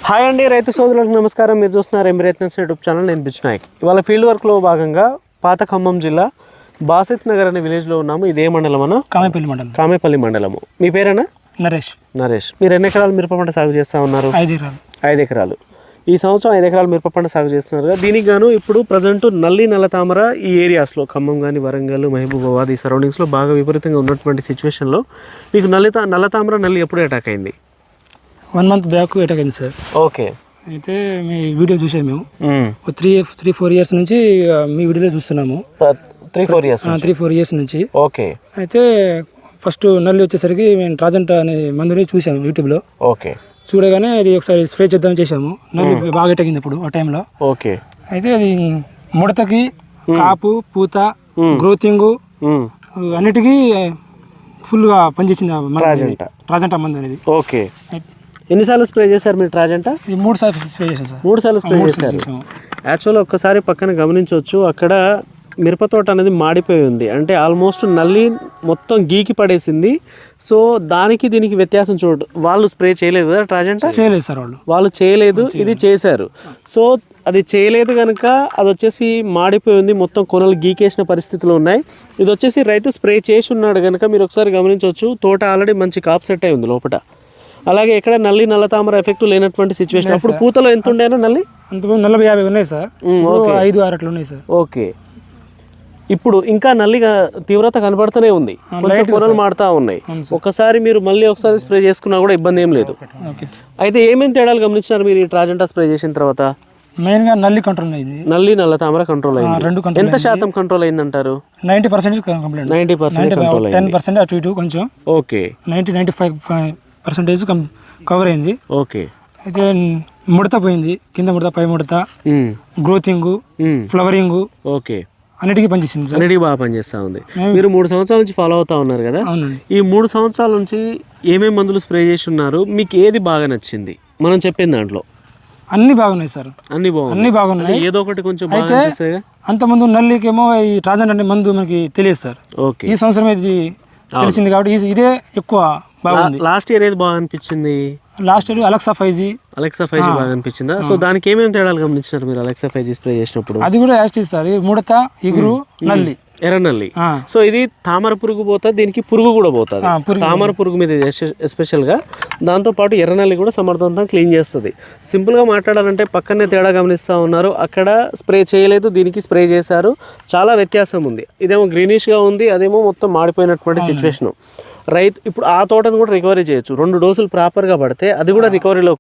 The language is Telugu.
హాయ్ అండి, రైతు సోదరులకు నమస్కారం. మీరు చూస్తున్నారు ఎంబీరేత్నెస్ యూట్యూబ్ ఛానల్. నేను బిచ్ నాయక్. ఇవాళ ఫీల్డ్ వర్క్లో భాగంగా పాత ఖమ్మం జిల్లా బాసిత్ నగర్ అనే విలేజ్లో ఉన్నాము. ఇదే మండలం అన్న? కామేపల్లి మండలము. మీ పేరేనా? నరేష్. మీరు ఎన్ని ఎకరాలు మిరప పంట సాగు చేస్తూ ఉన్నారు? 5 ఎకరాలు. ఈ సంవత్సరం 5 ఎకరాలు మిరప పంట సాగు చేస్తున్నారు. దీనికి గాను ఇప్పుడు ప్రజెంట్ నల్లి నల్లతామర ఈ ఏరియాస్లో ఖమ్మం కానీ వరంగల్ మహబూబాబాద్ ఈ సరౌండింగ్స్లో బాగా విపరీతంగా ఉన్నటువంటి సిచ్యువేషన్లో మీకు నల్లతామర నల్లి ఎప్పుడు అటాక్ అయింది? 1 మంత్ బ్యాక్ అటాక్ అయింది సార్. ఓకే. అయితే మీ వీడియో చూసాము మేము. 3-4 ఇయర్స్ నుంచి మీ వీడియోలో చూస్తున్నాము. 3-4 ఇయర్స్ నుంచి. ఓకే. అయితే ఫస్ట్ నల్లి వచ్చేసరికి మేము ట్రాజెంటా అనే మందుని చూసాము యూట్యూబ్లో. ఓకే. చూడగానే అది ఒకసారి స్ప్రే చేద్దాం చేసాము. నల్లి బాగా అటాక్ అయింది ఇప్పుడు ఆ టైంలో. ఓకే. అయితే అది ముడతకి, కాపు, పూత, గ్రోతింగ్ అన్నిటికీ ఫుల్గా పనిచేసింది ట్రాజెంటా మందు అనేది. ఓకే. ఎన్నిసార్లు స్ప్రే చేశారు మీరు ట్రాజెంటా? 3 సార్లు స్ప్రే చేశాను సార్. 3 సార్లు స్ప్రే చేశారు. యాక్చువల్గా ఒక్కసారి పక్కన గమనించవచ్చు, అక్కడ మిరప తోట అనేది మాడిపోయి ఉంది. అంటే ఆల్మోస్ట్ నల్లి మొత్తం గీకి పడేసింది. సో దానికి దీనికి వ్యత్యాసం చూడు. వాళ్ళు స్ప్రే చేయలేదు కదా ట్రాజెంటా? చేయలేదు సార్. వాళ్ళు చేయలేదు, ఇది చేశారు. సో అది చేయలేదు కనుక అది వచ్చేసి మాడిపోయి ఉంది, మొత్తం కొనలు గీకేసిన పరిస్థితులు ఉన్నాయి. ఇది వచ్చేసి రైతు స్ప్రే చేసి ఉన్నాడు కనుక మీరు ఒకసారి గమనించవచ్చు, తోట ఆల్రెడీ మంచి కాప్ సెట్ అయి ఉంది లోపల. అలాగే ఇక్కడ నల్లతామర ఎఫెక్ట్ లేనటువంటి సిచ్యువేషన్. అప్పుడు పూతలో ఎంత ఉండేనా నల్లి? అంతకుముందు 40-50 ఉన్నాయి సార్. 5-6 అట్లా ఉన్నాయి సార్. ఓకే. ఇప్పుడు ఇంకా నల్లిగా తీవ్రత కనబడుతూనే ఉంది, కొంచెం కొనలు మాడుతూ ఉన్నాయి. ఒకసారి మీరు మళ్ళీ ఒకసారి స్ప్రే చేసుకున్నా కూడా ఇబ్బంది ఏం లేదు. అయితే ఏమేమి తేడాలు గమనించారు మీరు ఈ ట్రాజెంటా స్ప్రే చేసిన తర్వాత? మెయిన్గా నల్లి కంట్రోల్ అయింది. నల్లతామర కంట్రోల్ అయింది. ఎంత శాతం కంట్రోల్ అయింది అంటారు? 90% కంప్లీట్. 90% 10% అటు ఇటు కొంచెం. ఓకే. 90-95% కవర్ అయింది. ఓకే. అయితే ముడత పోయింది, కింద ముడత, పై ముడత, గ్రోతింగ్, ఫ్లవరింగ్. ఓకే. అన్నిటికీ పనిచేసింది. అన్నిటికీ బాగా పనిచేస్తూ ఉంది. మీరు 3 సంవత్సరాల నుంచి ఫాలో అవుతా ఉన్నారు కదా? ఈ 3 సంవత్సరాల నుంచి ఏమేమి మందులు స్ప్రే చేసి ఉన్నారు? మీకు ఏది బాగా నచ్చింది మనం చెప్పిన దాంట్లో? అన్ని బాగున్నాయి సార్. అన్ని బాగున్నాయి. ఏదో ఒకటి కొంచెం అయితే అంతకుముందు నల్లికేమో ఈ ట్రాజెంటా అనే మందు మనకి తెలియదు సార్. ఓకే. ఈ సంవత్సరం ఇది తెలిసింది కాబట్టి ఇదే ఎక్కువ బాగుంది. లాస్ట్ ఇయర్ ఏది బాగా అనిపించింది? లాస్ట్ ఇయర్ అలెక్సా 5G బాగా అనిపించిందా? సో దానికి ఏమేమి తేడాలు గమనించినారు మీరు అలెక్సా 5G స్ప్రే చేసినప్పుడు? అది కూడా యాస్టిస్ సార్. ముడత, ఇగురు, నల్లి, ఎర్రనల్లి. సో ఇది తామర పురుగు పోతుంది, దీనికి పురుగు కూడా పోతుంది. తామర పురుగు మీద ఎస్పెషల్గా, దాంతోపాటు ఎర్రనల్లి కూడా సమర్థవంతంగా క్లీన్ చేస్తుంది. సింపుల్గా మాట్లాడాలంటే పక్కనే తేడా గమనిస్తూ ఉన్నారు. అక్కడ స్ప్రే చేయలేదు, దీనికి స్ప్రే చేశారు. చాలా వ్యత్యాసం ఉంది. ఇదేమో గ్రీనిష్గా ఉంది, అదేమో మొత్తం మాడిపోయినటువంటి సిచ్యువేషను. రైతు ఇప్పుడు ఆ తోటను కూడా రికవరీ చేయొచ్చు. 2 డోసులు ప్రాపర్గా పడితే అది కూడా రికవరీలో